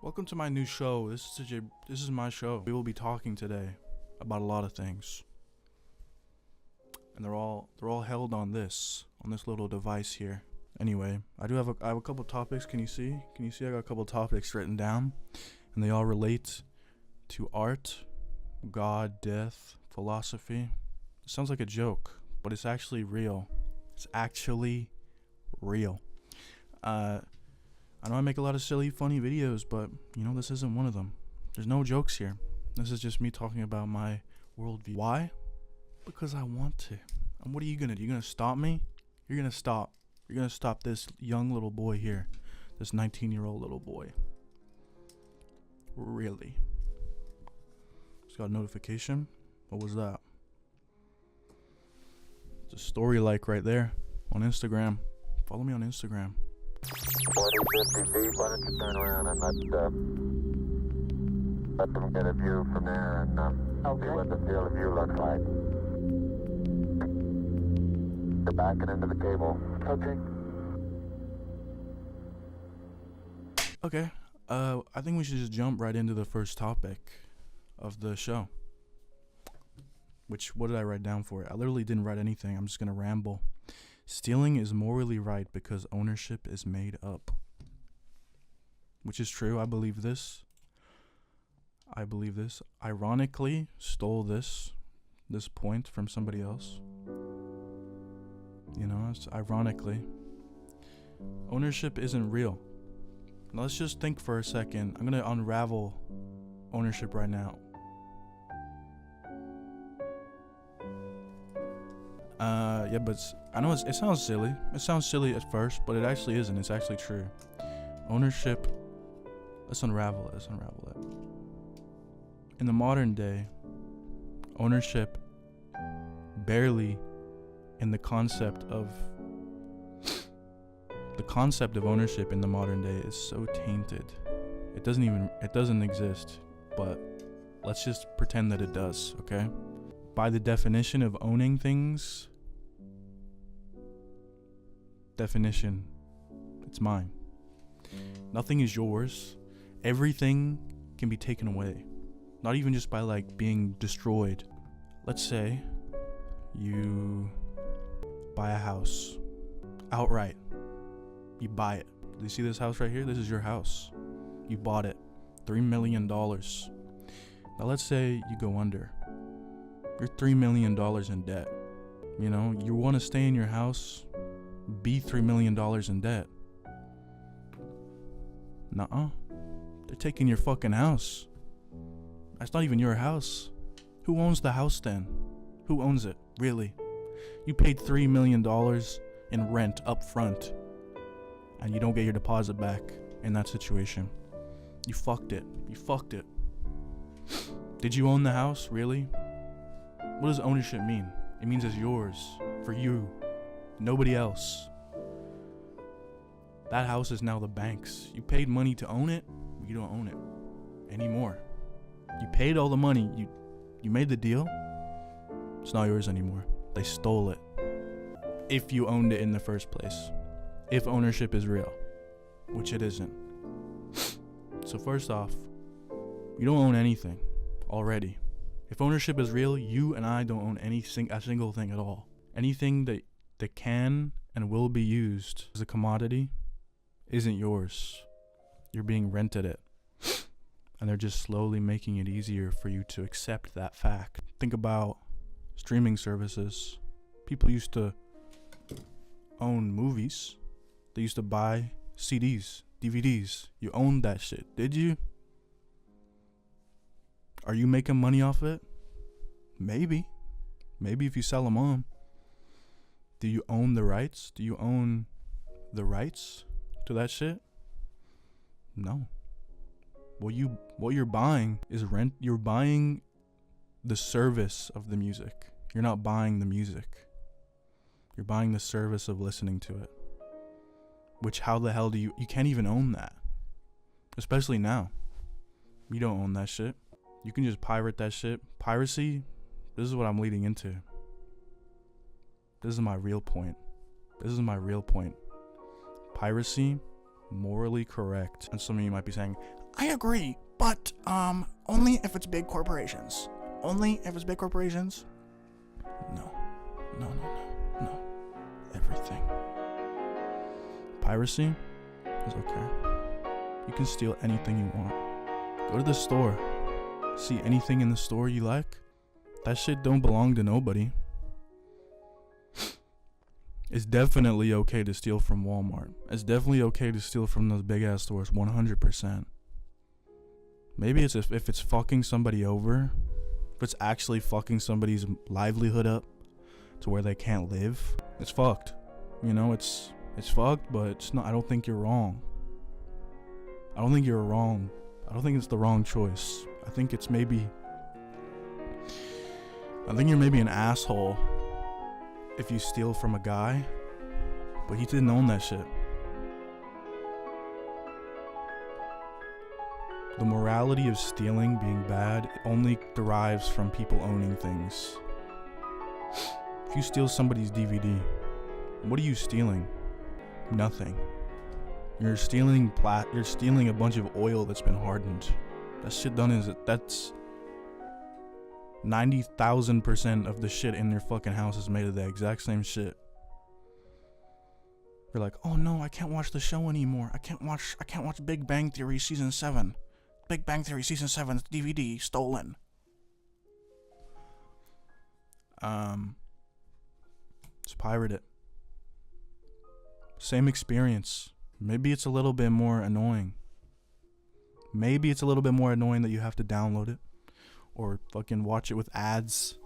Welcome to my new show. This is my show. We will be talking today about a lot of things, and they're all held on this little device here. Anyway, I have a couple topics. Can you see? I got a couple topics written down, and they all relate to art, God, death, philosophy. It sounds like a joke, but it's actually real. It's actually real. I know I make a lot of silly, funny videos, but, this isn't one of them. There's no jokes here. This is just me talking about my worldview. Why? Because I want to. And what are you gonna do? You gonna stop me? You're gonna stop. You're gonna stop this young little boy here. This 19-year-old little boy. Really? Just got a notification. What was that? It's a story like right there on Instagram. Follow me on Instagram. 40-50 deep, why don't you turn around and let them get a view from there and see what the field of view looks like. They're backing into the cable. Okay. I think we should just jump right into the first topic of the show. What did I write down for it? I literally didn't write anything. I'm just gonna ramble. Stealing is morally right because ownership is made up. Which is true. I believe this. Ironically, stole this point from somebody else. It's ironically. Ownership isn't real. Now let's just think for a second. I'm going to unravel ownership right now. But I know it sounds silly. It sounds silly at first, but it actually isn't. It's actually true. Ownership, let's unravel it. In the modern day, ownership barely in the concept of ownership in the modern day is so tainted. It doesn't exist, but let's just pretend that it does, okay? By the definition of owning things, it's mine. Nothing is yours. Everything can be taken away. Not even just by being destroyed. Let's say you buy a house outright. You buy it. Do you see this house right here? This is your house. You bought it. $3 million. Now let's say you go under. You're $3 million in debt. You want to stay in your house, be $3 million in debt. Nuh-uh. They're taking your fucking house. That's not even your house. Who owns the house then? Who owns it? Really? You paid $3 million in rent up front, and you don't get your deposit back in that situation. You fucked it. Did you own the house? Really? What does ownership mean? It means it's yours, for you, nobody else. That house is now the bank's. You paid money to own it, you don't own it anymore. You paid all the money, you made the deal, it's not yours anymore. They stole it. If you owned it in the first place. If ownership is real, which it isn't. So first off, you don't own anything already. If ownership is real, you and I don't own a single thing at all. Anything that can and will be used as a commodity isn't yours. You're being rented it. And they're just slowly making it easier for you to accept that fact. Think about streaming services. People used to own movies. They used to buy CDs, DVDs. You owned that shit, did you? Are you making money off it? Maybe if you sell them on. Do you own the rights? Do you own the rights to that shit? No. What you're buying is rent. You're buying the service of the music. You're not buying the music. You're buying the service of listening to it. Which, how the hell do you can't even own that. Especially now. You don't own that shit. You can just pirate that shit. Piracy, this is what I'm leading into. This is my real point. Piracy morally correct. And some of you might be saying, I agree, but only if it's big corporations. Only if it's big corporations. no. Everything. Piracy is okay. You can steal anything you want. Go to the store. See anything in the store you like? That shit don't belong to nobody. It's definitely okay to steal from Walmart. It's definitely okay to steal from those big ass stores, 100%. Maybe it's if it's fucking somebody over. If it's actually fucking somebody's livelihood up to where they can't live, it's fucked. You know, it's fucked, but it's not. I don't think you're wrong. I don't think you're wrong. I don't think it's the wrong choice. I think you're maybe an asshole if you steal from a guy, but he didn't own that shit. The morality of stealing being bad only derives from people owning things. If you steal somebody's DVD, what are you stealing? Nothing. You're stealing a bunch of oil that's been hardened. That shit that's 90,000% of the shit in your fucking house is made of the exact same shit. You're like, oh no, I can't watch the show anymore. I can't watch Big Bang Theory season 7. Big Bang Theory season 7 DVD stolen. Just pirate it. Same experience. Maybe it's a little bit more annoying. Maybe it's a little bit more annoying that you have to download it or fucking watch it with ads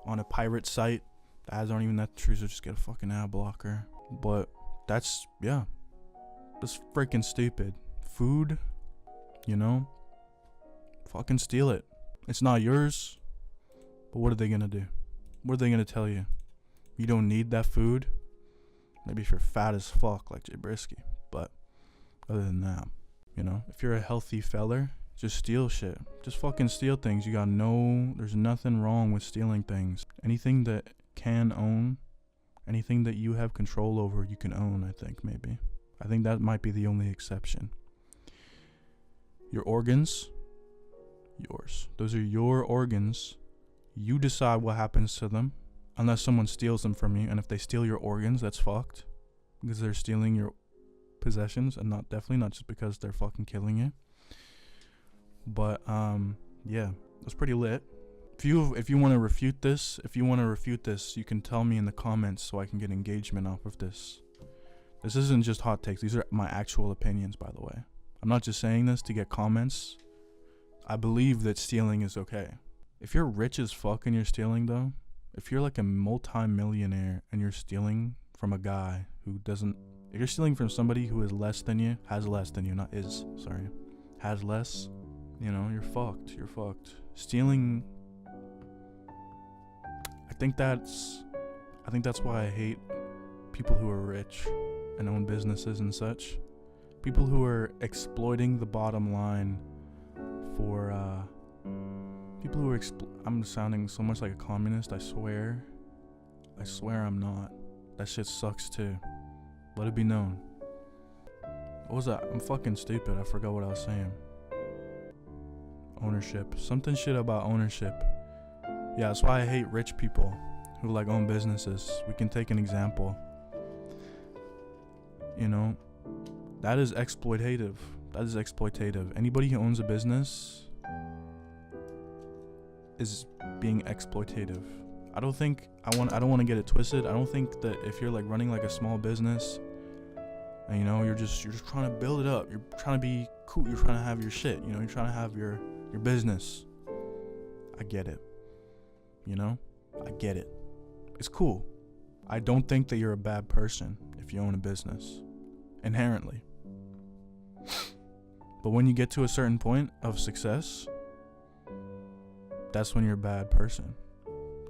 on a pirate site. The ads aren't even that true, so just get a fucking ad blocker. But that's freaking stupid. Food, you know, fucking steal it. It's not yours, but what are they gonna do? What are they gonna tell you? You don't need that food? Maybe if you're fat as fuck like Jeybriski, but other than that, you know, if you're a healthy feller, just steal shit. Just fucking steal things. There's nothing wrong with stealing things. Anything that can own, anything that you have control over, you can own, I think, maybe. I think that might be the only exception. Your organs, yours. Those are your organs. You decide what happens to them, unless someone steals them from you. And if they steal your organs, that's fucked, because they're stealing your possessions, and definitely not just because they're fucking killing you. But yeah, that's pretty lit. If you want to refute this, you can tell me in the comments so I can get engagement off of this. This isn't just hot takes. These are my actual opinions, by the way. I'm not just saying this to get comments. I believe that stealing is okay. If you're rich as fuck and you're stealing, though, if you're like a multi-millionaire and you're stealing from a guy who doesn't, if you're stealing from somebody who is less than you, has less, you know, you're fucked. Stealing, I think that's why I hate people who are rich and own businesses and such. People who are exploiting the bottom line for, people who are I'm sounding so much like a communist, I swear I'm not. That shit sucks too. Let it be known. What was that? I'm fucking stupid. I forgot what I was saying. Ownership. Something shit about ownership. Yeah, that's why I hate rich people who like own businesses. We can take an example. You know, that is exploitative. Anybody who owns a business is being exploitative. I don't want to get it twisted. I don't think that if you're like running like a small business and you know you're just trying to build it up, you're trying to be cool, you're trying to have your shit, you know, you're trying to have your business. I get it. You know? I get it. It's cool. I don't think that you're a bad person if you own a business inherently. But when you get to a certain point of success, that's when you're a bad person.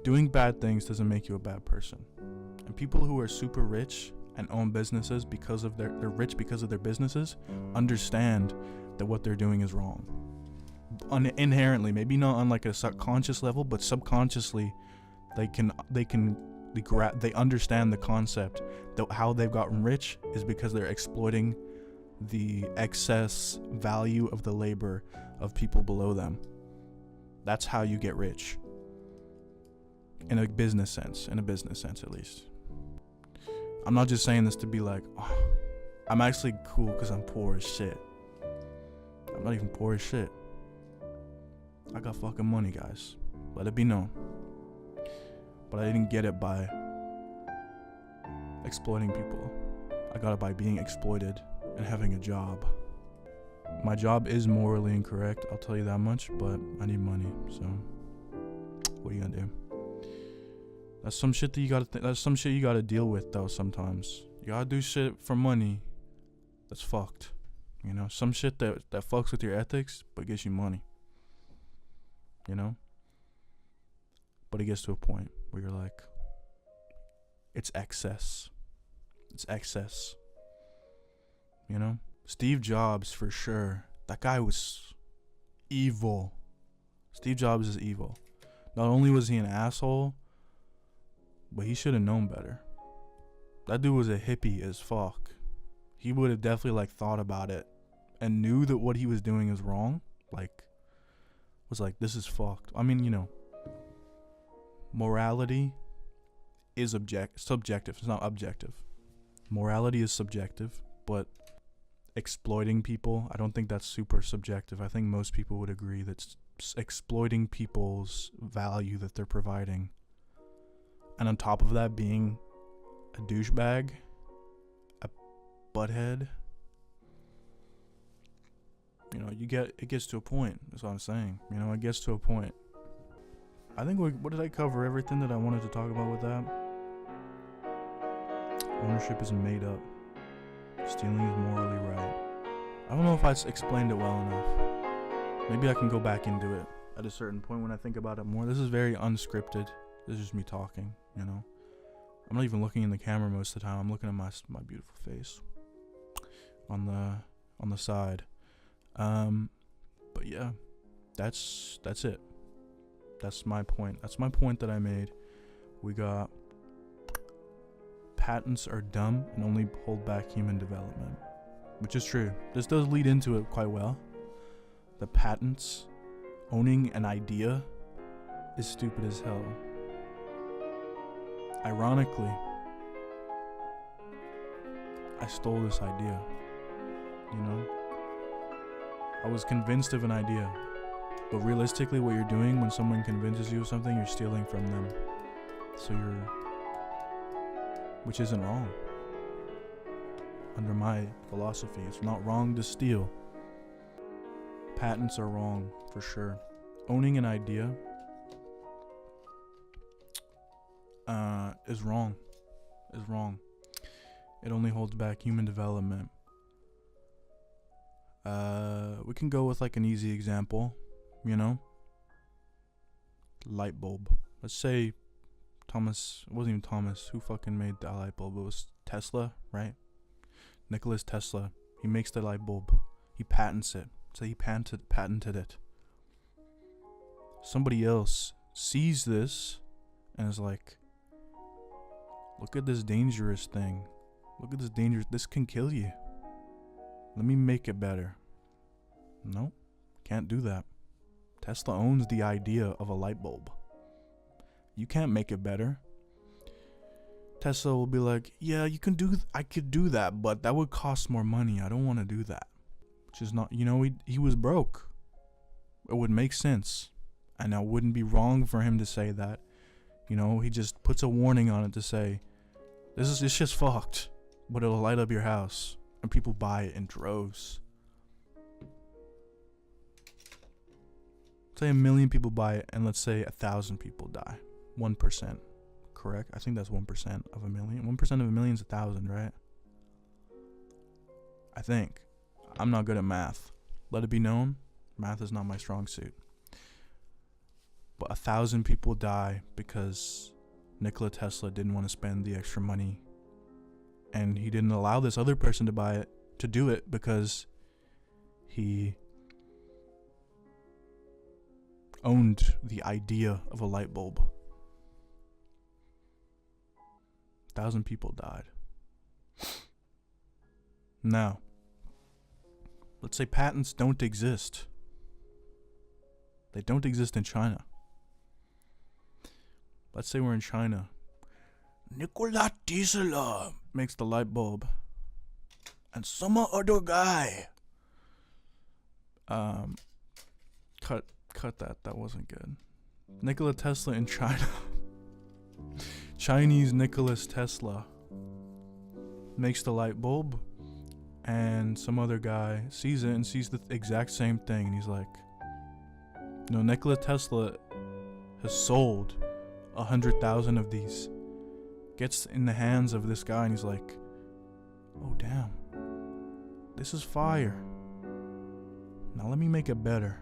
Doing bad things doesn't make you a bad person. And people who are super rich and own businesses because of they're rich because of their businesses understand that what they're doing is wrong. Inherently, maybe not on like a subconscious level, but subconsciously they understand the concept that how they've gotten rich is because they're exploiting the excess value of the labor of people below them. That's how you get rich. In a business sense at least. I'm not just saying this to be like, oh, I'm actually cool because I'm poor as shit. I'm not even poor as shit. I got fucking money, guys. Let it be known. But I didn't get it by exploiting people. I got it by being exploited and having a job. My job is morally incorrect, I'll tell you that much, but I need money, so what are you gonna do? That's some shit that you gotta that's some shit you gotta deal with though sometimes. You gotta do shit for money that's fucked. You know, some shit that fucks with your ethics but gets you money. You know? But it gets to a point where you're like, it's excess. It's excess. You know? Steve Jobs, for sure. That guy was evil. Steve Jobs is evil. Not only was he an asshole, but he should have known better. That dude was a hippie as fuck. He would have definitely like thought about it and knew that what he was doing is wrong. Like, was like, this is fucked. I mean, you know, morality is subjective. It's not objective. Morality is subjective, but exploiting people, I don't think that's super subjective. I think most people would agree that exploiting people's value that they're providing, and on top of that being a douchebag, a butthead, you know, it gets to a point. That's what I'm saying. You know, it gets to a point. I think what did I cover? Everything that I wanted to talk about with that? Ownership is made up. Stealing is morally right. I don't know if I explained it well enough. Maybe I can go back into it at a certain point when I think about it more. This is very unscripted. This is just me talking, you know. I'm not even looking in the camera most of the time. I'm looking at my beautiful face on the side. But yeah, that's it. That's my point. That's my point that I made. We got patents are dumb and only hold back human development, which is true. This does lead into it quite well. The patents, owning an idea, is stupid as hell. Ironically, I stole this idea, you know? I was convinced of an idea, but realistically what you're doing when someone convinces you of something, you're stealing from them. So which isn't wrong. Under my philosophy, it's not wrong to steal. Patents are wrong, for sure. Owning an idea is wrong. It only holds back human development. We can go with like an easy example, you know? Light bulb. Let's say it wasn't even Thomas who fucking made the light bulb. It was Tesla, right? Nikola Tesla. He makes the light bulb. He patents it. So he patented it. Somebody else sees this and is like, look at this dangerous thing. This can kill you. Let me make it better. No, can't do that. Tesla owns the idea of a light bulb. You can't make it better. Tesla will be like, yeah, I could do that, but that would cost more money. I don't want to do that. Which is not, you know, he was broke. It would make sense. And it wouldn't be wrong for him to say that. You know, he just puts a warning on it to say, it's just fucked, but it'll light up your house. And people buy it in droves. Say 1 million people buy it, and let's say 1,000 people die. 1%, correct? I think that's 1% of 1 million. 1% of 1 million is 1,000, right? I think. I'm not good at math. Let it be known, math is not my strong suit. But 1,000 people die because Nikola Tesla didn't want to spend the extra money, and he didn't allow this other person to do it because he owned the idea of a light bulb. 1,000 people died. Now, Let's say patents don't exist. They don't exist in China. Let's say we're in China. Nikola Tesla makes the light bulb. And some other guy. Cut that. That wasn't good. Nikola Tesla in China. Chinese Nicholas Tesla makes the light bulb, and some other guy sees it and sees the exact same thing, and he's like, Nikola Tesla has sold 100,000 of these. Gets in the hands of this guy, and he's like, oh damn, this is fire. Now let me make it better.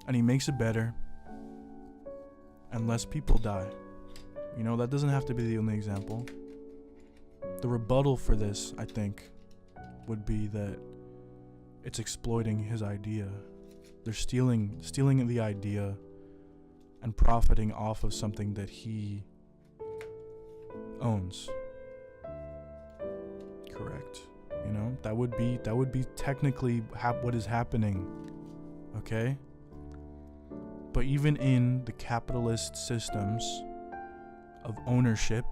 And he makes it better, and less people die. That doesn't have to be the only example. The rebuttal for this, I think, would be that it's exploiting his idea. They're stealing the idea and profiting off of something that he owns. Correct. That would be technically what is happening. Okay? But even in the capitalist systems of ownership,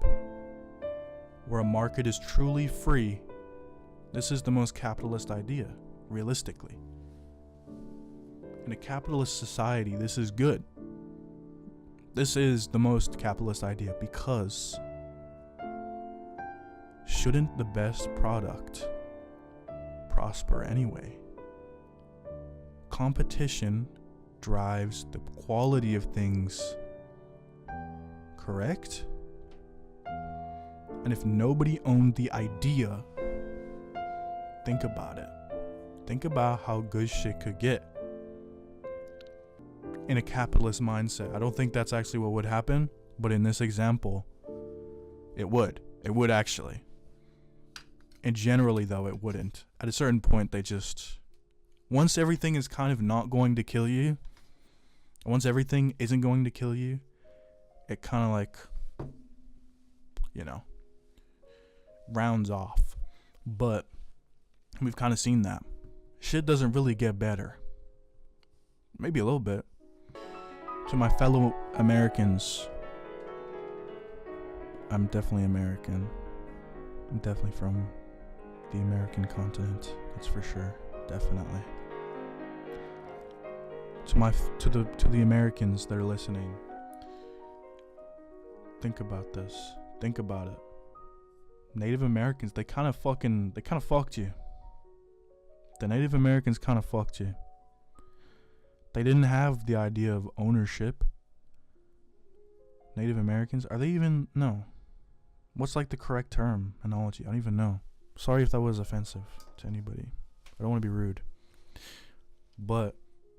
where a market is truly free, this is the most capitalist idea, realistically. In a capitalist society, this is good. This is the most capitalist idea, because shouldn't the best product prosper anyway? Competition drives the quality of things, correct? And if nobody owned the idea, think about it. Think about how good shit could get in a capitalist mindset. I don't think that's actually what would happen, but in this example, it would. It would actually. And generally, though, it wouldn't. At a certain point, they just... Once everything is kind of not going to kill you, once everything isn't going to kill you, it kind of like, rounds off. But we've kind of seen that. Shit doesn't really get better. Maybe a little bit. To my fellow Americans, I'm definitely American. I'm definitely from the American continent. That's for sure. Definitely. To the Americans that are listening, think about this. Think about it. Native Americans, they kind of fucked you. The Native Americans kind of fucked you. They didn't have the idea of ownership. Native Americans, are they even? No. What's like the correct term, analogy? I don't even know. Sorry if that was offensive to anybody. I don't want to be rude. But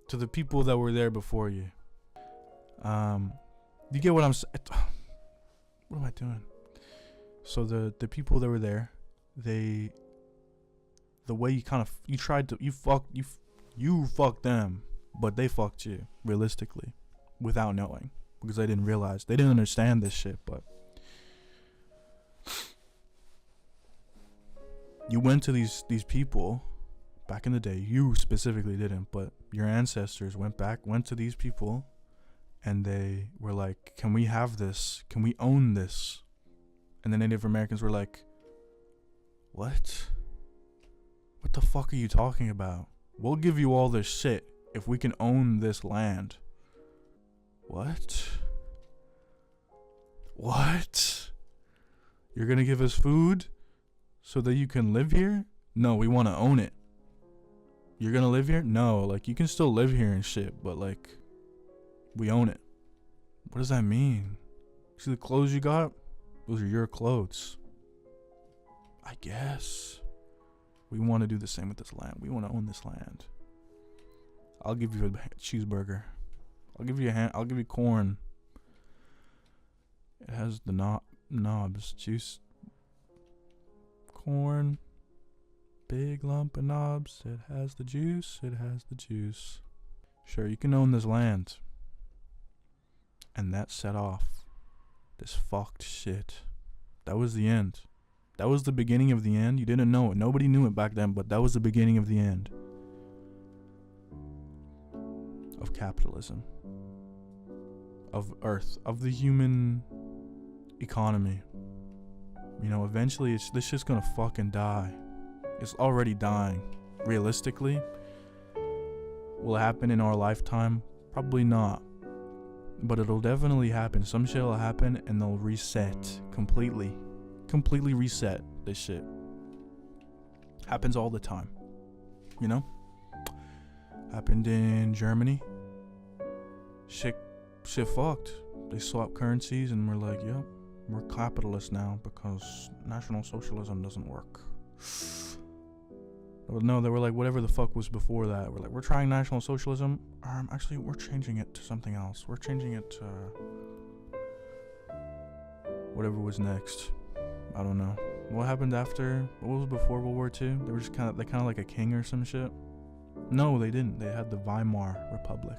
to the people that were there before you, you get what I'm saying? What am I doing? So the people that were there, the way you fucked them, but they fucked you, realistically, without knowing, because they didn't realize, they didn't understand this shit. But you went to these people back in the day. You specifically didn't, but your ancestors went to these people, and they were like, can we have this? Can we own this? And the Native Americans were like, what? What the fuck are you talking about? We'll give you all this shit if we can own this land. What? What? You're gonna give us food so that you can live here? No, we want to own it. You're gonna live here? No, like, you can still live here and shit, but like, we own it. What does that mean? See the clothes you got? Those are your clothes. I guess. We want to do the same with this land. We want to own this land. I'll give you a cheeseburger. I'll give you corn. It has the knobs. Juice. Corn. Big lump of knobs. It has the juice. It has the juice. Sure, you can own this land. And that set off this fucked shit. That was the end. That was the beginning of the end. You didn't know it. Nobody knew it back then, but that was the beginning of the end. of capitalism, of Earth, of the human economy. You know, eventually this shit's gonna fucking die. It's already dying. Realistically, will it happen in our lifetime? Probably not. But it'll definitely happen. Some shit will happen and they'll reset completely reset this shit. Happens all the time, you know? Happened in Germany. Shit fucked. They swapped currencies and we're like, yep, we're capitalists now because National Socialism doesn't work. No, they were like, whatever the fuck was before that. We're like, we're trying National Socialism. Actually, we're changing it to something else. We're changing it to whatever was next. I don't know. What happened after? What was before World War II? They were just kind of like a king or some shit. No, they didn't. They had the Weimar Republic.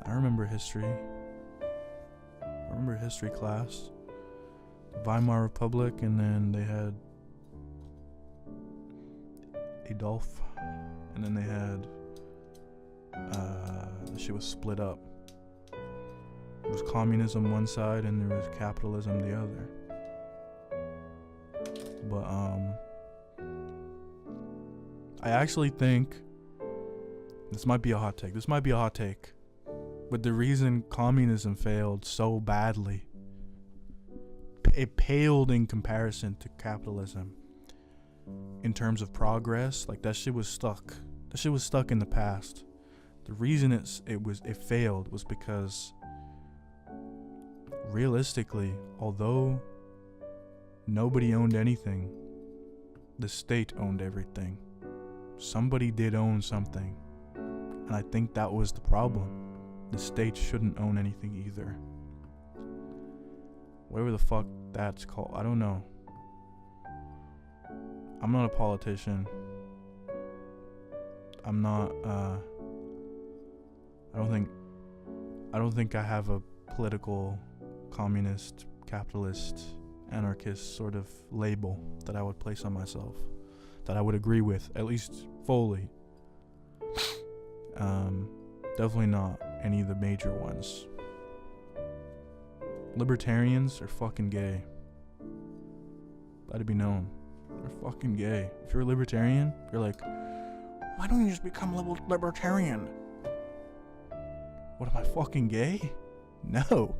I remember history. I remember history class. The Weimar Republic, and then they had Adolf, and then they had the shit was split up. There was communism one side and there was capitalism the other. But I actually think this might be a hot take. But the reason communism failed so badly, it paled in comparison to capitalism in terms of progress. Like, that shit was stuck. That shit was stuck in the past. The reason it failed was because realistically, although nobody owned anything, the state owned everything. Somebody did own something, and I think that was the problem. The state shouldn't own anything either. Whatever the fuck that's called, I don't know. I'm not a politician. I'm not I don't think I have a political, communist, capitalist, anarchist sort of label that I would place on myself, that I would agree with, at least fully. Definitely not any of the major ones. Libertarians are fucking gay. Let it be known. They're fucking gay. If you're a libertarian, you're like, Why don't you just become a libertarian? what, am I fucking gay? No.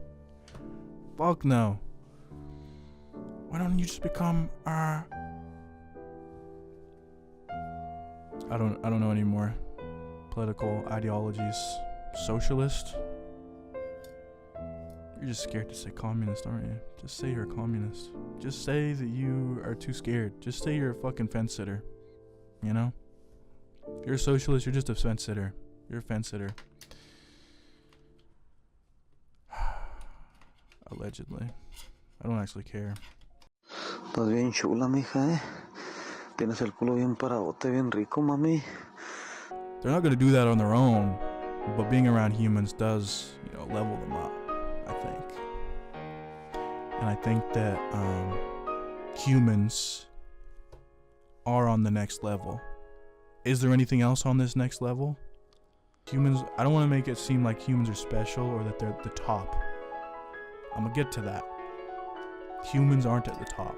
Fuck no. Why don't you just become I don't know anymore. Political ideologies. Socialist? You're just scared to say communist, aren't you? Just say you're a communist. Just say that you are too scared. Just say you're a fucking fence sitter. You know? If you're a socialist, you're just a fence sitter. You're a fence sitter. Allegedly. I don't actually care. Estás bien chula, mija, ¿eh? Tienes el culo bien paradote, bien rico, mami. They're not gonna do that on their own, but being around humans does, level them up, I think. And I think that humans are on the next level. Is there anything else on this next level? Humans, I don't want to make it seem like humans are special or that they're at the top. I'm gonna get to that. Humans aren't at the top.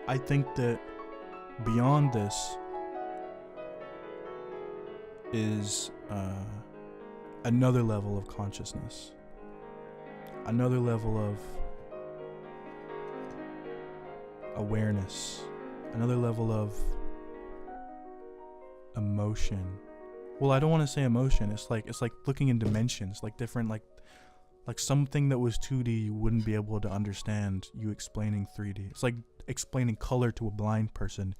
I think that beyond this is another level of consciousness, another level of awareness, another level of emotion. Well, I don't want to say emotion. It's like looking in dimensions, like different, like something that was 2D you wouldn't be able to understand you explaining 3D. It's like explaining color to a blind person.